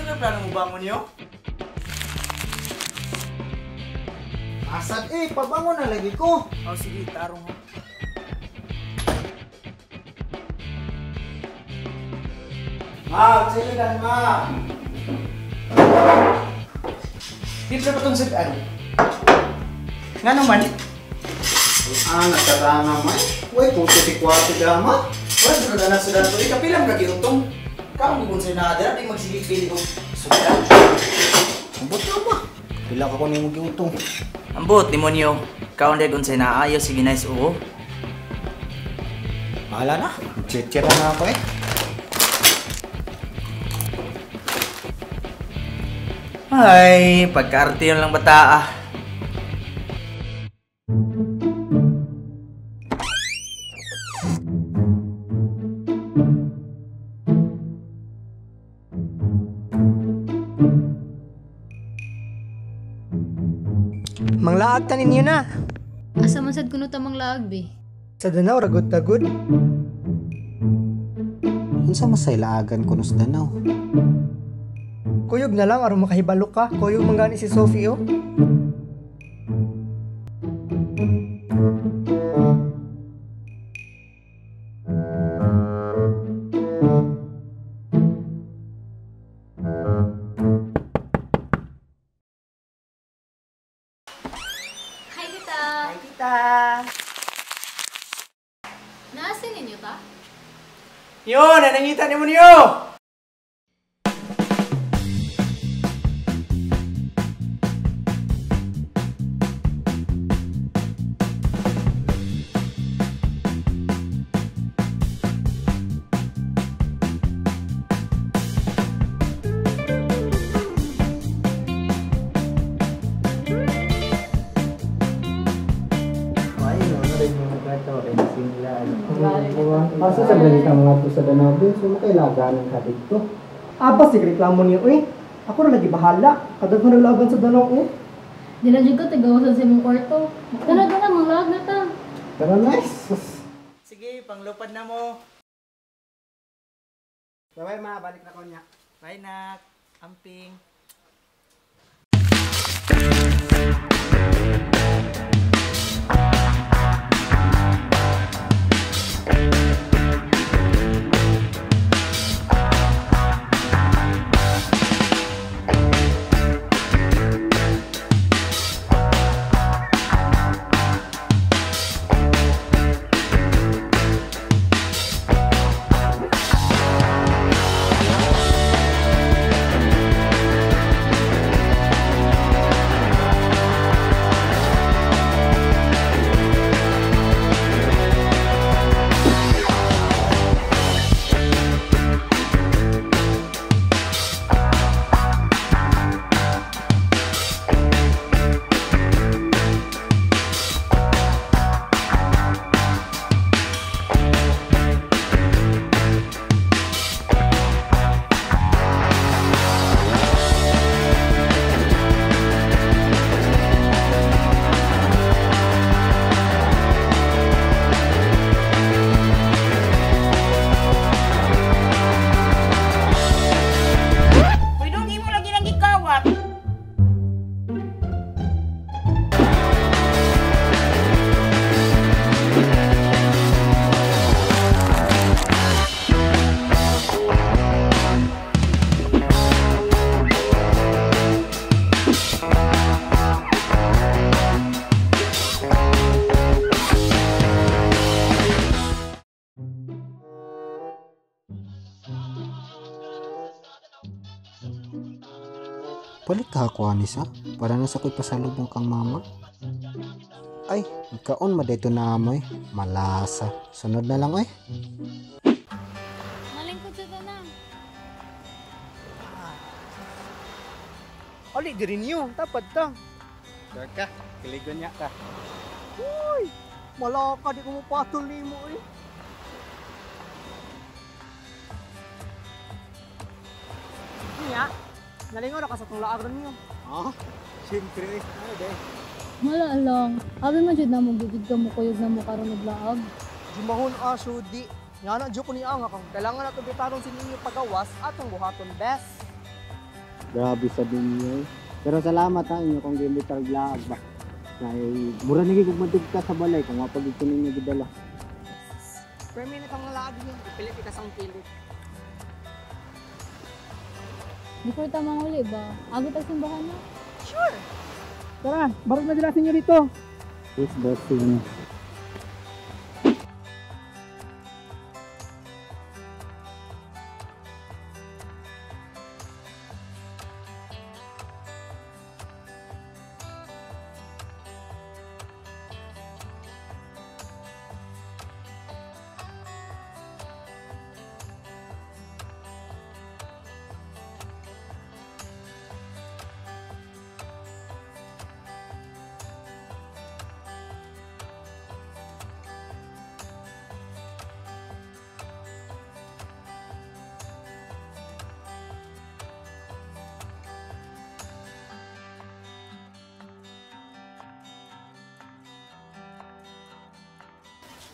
na plano mo bangon niyo? Asad pabangon na lagi ko. Oh, sige, tarong ho. Ma, sige lang ma. Dito sa patong sagaan. Nga naman? Natarana mo Uy, kung titikwati dama. Wala, sunod na sudan to. Ikapilang lagi utong. Kamu kung sa'yo nakadara, di magsigipili ko. Sudan. Ambot ka ba? Pila ka ko ni mo giutong. Ambot, demonyo. Kaunday kung sa'yo naayos, sige nice, oo. Bahala na. Check na ako Ay, pagkaarte yun lang bata ah. Manglaag tanin ninyo na. Asa man sad kuno ta manglaag be? Sa Danau, ragot-tagod. Unsa masaylaagan kuno sa Danau? Kuyog na lang, aron makahibalo ka. Kuyog manggani si Sophie, oh. Hi tita. Hi, tita. Naasin ninyo ta? Yun, nanangita ni mo niyo! Asa sa galing ka mga to sa Danau, so makailangan ka dito. Aba, sige reklamo niyo, Ako na lagi bahala. Kadag ko naglaban sa Danau, Di na jud ko tigawasan sa imong kwarto. Tara manglaag na ta. Tara, nice. Sige, panglupad na mo. Bye-bye, ma. Balik na ko niya. Bye, nak. Amping. Palit ka ako anisa, para na sa ko'y pasalubong kang mama. Ay, ikaon madeto na amoy. Malasa. Sunod na lang Malingkod sa tanan. Oli, di rin yun. Tapad ta. Sure ka, kiligon niya ka. Uy! Malaka, di ko mapatuloy mo, Niya, nalingaw na ka sa itong laagran niyo. Siyempre. Wala lang. Abi man jud na mo gigid ka mo kuyog na mo karon naglaag. Jumahon sudi. Nga na, ko niya nga kung kailangan natin bitarong si ninyo pagawas atong buhaton best. Grabe sa dinyo. Pero salamat ha inyo kung gimitar vlog ba. Kay mura nigi kog madugta sa balay kung mapagid ko ninyo gidala. Per minute ang lagi niyo, pilit kita sang pilit. Di ko ita manguli ba? Agad ang simbahan na. Tara, barog na dila ninyo dito. Yes, bossing.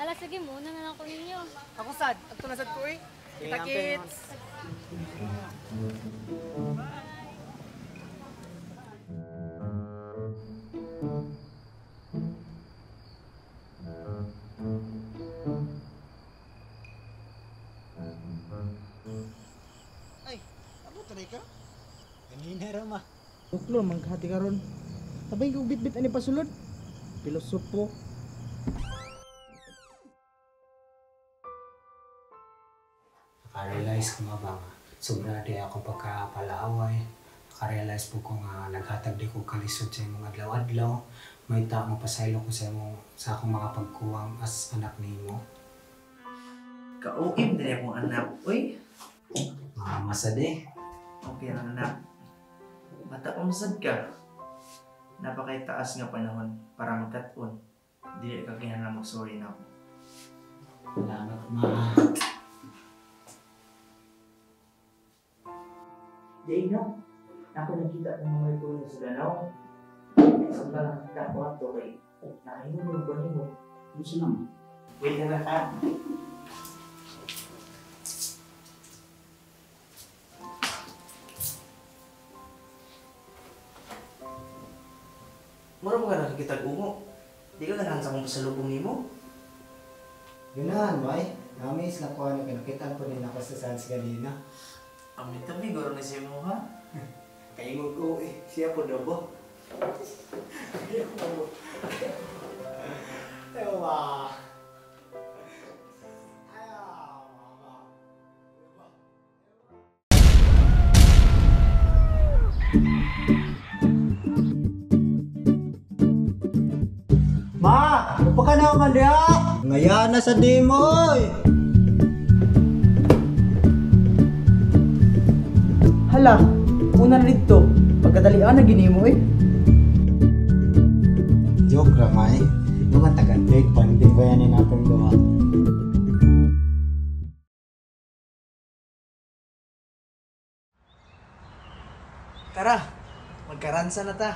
Ala, sige, muna na lang ko ninyo. Ako sad, agto na sad ko eh. Kita kits. Ay, amo tanay ka? Ganina ra ma. Buklo, manghati ka ron. Sabay ko bit-bit ani pasulod. Pilosopo. Naka-realize ko nga ba nga sobra di ako pagkapalaaway. Naka-realize po ko nga naghatag di ko kalisod sa imong adlaw-adlaw. May ta mapasaylo ko sa akong mga pagkuwang as anak nimo. Kauib na akong anak. Uy, Mga masade. okay lang anak. Bata unsad ka. Napakay taas nga panahon para magkat-on. Dili ka kinahanglan mag-sorry na ako. Salamat ma. Di na. Ako nakita ng mga ito sa Danao. Isang lang kita ko ato kay nakahinom yung buwan mo. Gusto naman. Wait na lang ka. Mura mo ka nakikita umo. Di ka ganahan sa kong pasalubong ni mo. Ganahan may. Namis na ko ano kinakita ko ni ako sa Sans ganina. Ang tabi, garo na siya mo ha. Kaingog ko eh. Siya po daw ba? Ewa. Ma! Upa ka na man diha! Ngaya na sa dimoy! Hala, una na dito. Pagkadalian na gini mo eh. Joke lang ay. Mga taga-date pa, hindi ba yan natin gawa? Tara, magkaransa na ta.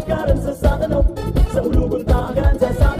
Garansa sa Danau, sa ulugon ta, garansa sa